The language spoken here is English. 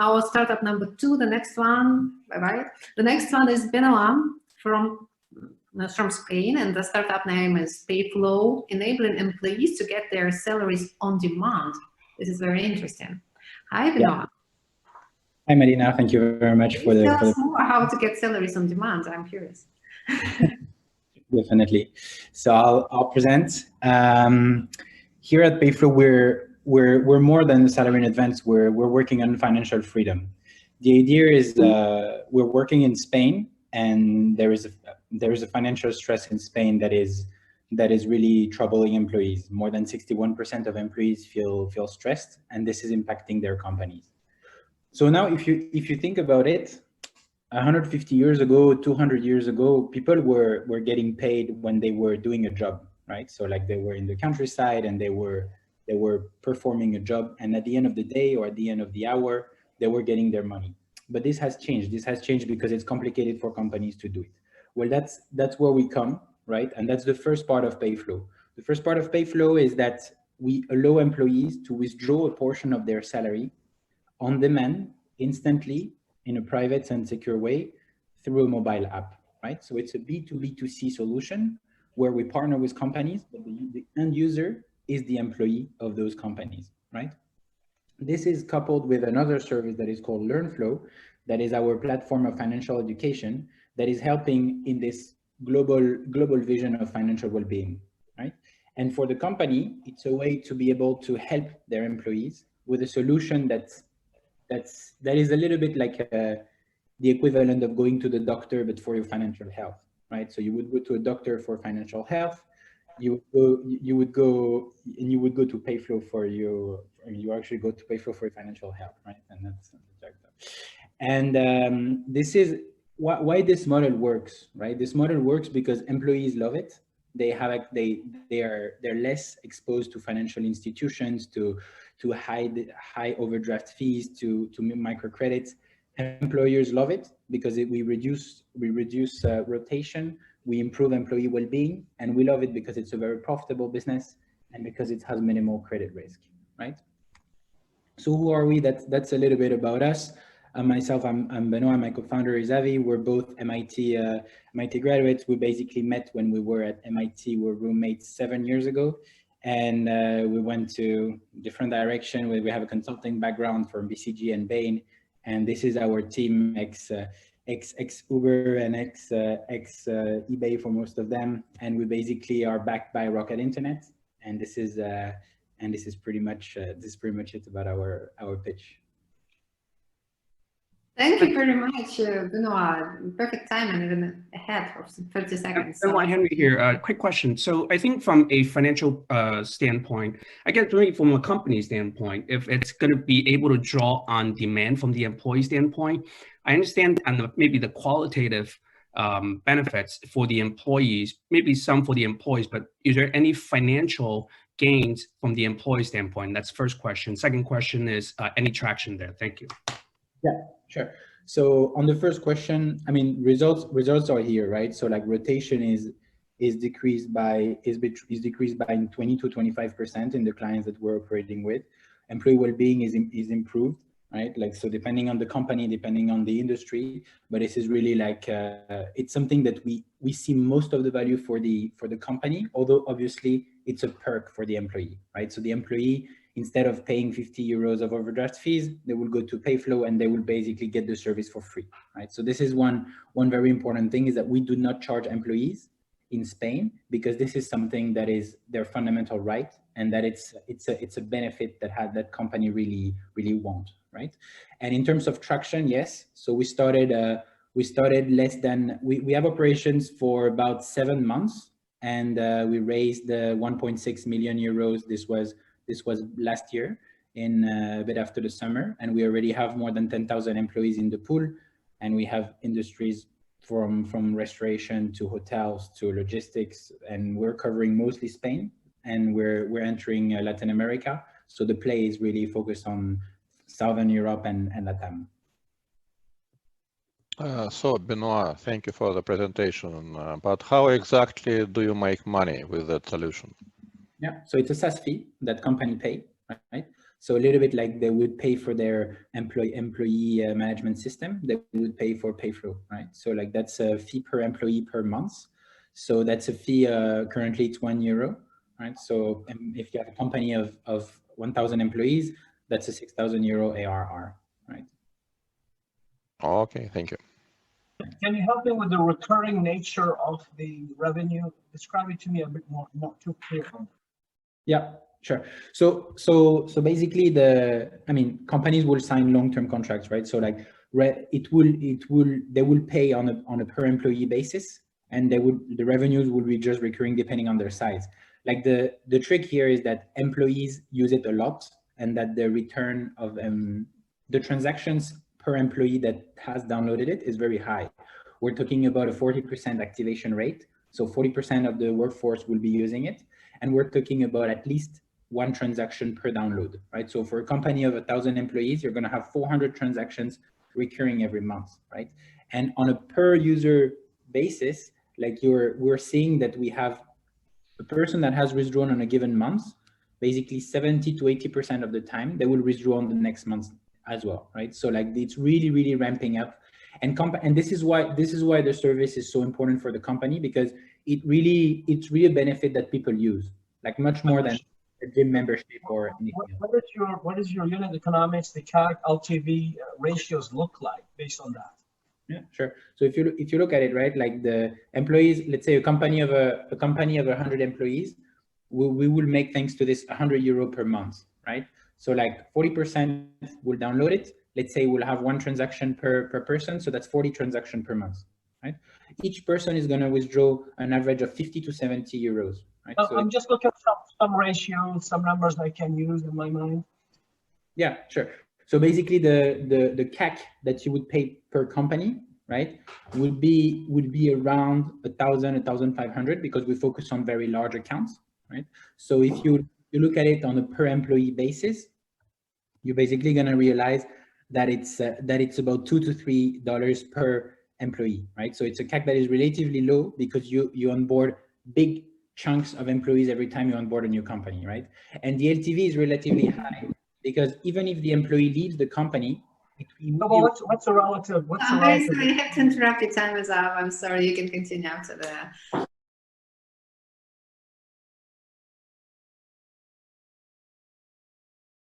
our startup number 2, the next one, bye-bye. The next one is Benoit from Spain, and the startup name is Payflow, enabling employees to get their salaries on demand. This is very interesting. Hi, Benoit. Yeah. Hi, Marina. Thank you very much for the. Tell us more how to get salaries on demand. I'm curious. Definitely. So I'll present. Here at Payflow, we're more than salary in advance. We're working on financial freedom. The idea is we're working in Spain, and there is a financial stress in Spain that is really troubling employees. More than 61% of employees feel stressed, and this is impacting their companies. So now, if you think about it, 150 years ago, 200 years ago, people were getting paid when they were doing a job, right? So like they were in the countryside and they were performing a job, and at the end of the day or at the end of the hour, they were getting their money. But this has changed. This has changed because it's complicated for companies to do it. Well, that's where we come, right? And that's the first part of Payflow. The first part of Payflow is that we allow employees to withdraw a portion of their salary on demand, instantly, in a private and secure way through a mobile app, right? So it's a B2B2C solution where we partner with companies, but the end user is the employee of those companies, right? This is coupled with another service that is called LearnFlow, that is our platform of financial education that is helping in this global vision of financial well-being, right? And for the company, it's a way to be able to help their employees with a solution that is a little bit like the equivalent of going to the doctor, but for your financial health, right? So you would go to a doctor for financial health, you would go to Payflow for you actually go to Payflow for your financial health, right? And that's and this is why this model works, right? This model works because employees love it. They're less exposed to financial institutions, to high overdraft fees, to microcredits. Employers love it because we reduce rotation, we improve employee well-being, and we love it because it's a very profitable business and because it has minimal credit risk, right? So who are we? That's a little bit about us. Myself, I'm Benoit, my co-founder is Avi. We're both MIT graduates. We basically met when we were at MIT. We were roommates 7 years ago, and we went to different direction. We have a consulting background from BCG and Bain, and this is our team, ex Uber and ex eBay for most of them, and we basically are backed by Rocket Internet, and this is pretty much it about our pitch. Thank you very much, Benoit. Perfect time and even ahead of 30 seconds. Benoit, Henry here. Quick question. So I think from a financial standpoint, I guess really from a company standpoint, if it's going to be able to draw on demand from the employee standpoint, I understand and maybe the qualitative benefits for the employees, maybe some for the employees, but is there any financial gains from the employee standpoint? That's first question. Second question is any traction there? Thank you. Yeah, sure. So on the first question, I mean, results are here, right? So like rotation is decreased by 20 to 25% in the clients that we're operating with. Employee well-being is improved, right? Like, so depending on the company, depending on the industry, but this is really like it's something that we see most of the value for the company, although obviously it's a perk for the employee, right? So the employee, instead of paying 50 euros of overdraft fees, they will go to Payflow and they will basically get the service for free, right? So this is one very important thing, is that we do not charge employees in Spain, because this is something that is their fundamental right, and that it's a benefit that company really want, right? And in terms of traction, yes. So we started we have operations for about 7 months, and we raised 1.6 million euros. This was last year, in a bit after the summer, and we already have more than 10,000 employees in the pool, and we have industries from restoration to hotels to logistics, and we're covering mostly Spain, and we're entering Latin America. So the play is really focused on Southern Europe and Latam. So Benoit, thank you for the presentation. But how exactly do you make money with that solution? Yeah, so it's a SaaS fee that company pay, right? So a little bit like they would pay for their employee management system, they would pay for Payflow, right? So like that's a fee per employee per month. So that's a fee, currently it's €1, right? So if you have a company of 1,000 employees, that's a €6,000 ARR, right? Okay, thank you. Can you help me with the recurring nature of the revenue? Describe it to me a bit more, not too clear. Yeah, sure. So basically companies will sign long-term contracts, right? So like they will pay on a per employee basis, and the revenues will be just recurring depending on their size. Like the trick here is that employees use it a lot, and that the return of the transactions per employee that has downloaded it is very high. We're talking about a 40% activation rate. So 40% of the workforce will be using it. And we're talking about at least one transaction per download, right? So for a company of 1,000 employees, you're going to have 400 transactions recurring every month, right? And on a per user basis, like we're seeing that we have a person that has withdrawn on a given month, basically 70 to 80% of the time, they will withdraw on the next month as well, right? So like it's really, really ramping up. And this is why the service is so important for the company, because it's really a benefit that people use, like much more than a gym membership or anything else. What is your unit economics, the CAC, LTV ratios look like based on that? Yeah, sure. So if you look at it, right, like the employees, let's say a company of 100 employees, we will make, thanks to this, €100 per month, right? So like 40% will download it. Let's say we'll have one transaction per person. So that's 40 transactions per month, right? Each person is going to withdraw an average of 50 to 70 euros, right? So I'm just looking at some ratios, some numbers I can use in my mind. Yeah, sure. So basically the CAC that you would pay per company, right, would be around 1,000, 1,500, because we focus on very large accounts, right? So if you look at it on a per employee basis, you're basically going to realize that it's about $2 to $3 per employee, right? So it's a CAC that is relatively low, because you onboard big chunks of employees every time you onboard a new company, right? And the LTV is relatively high, because even if the employee leaves the company, What's the relative? Sorry, I have to interrupt you. Time is up. I'm sorry. You can continue after the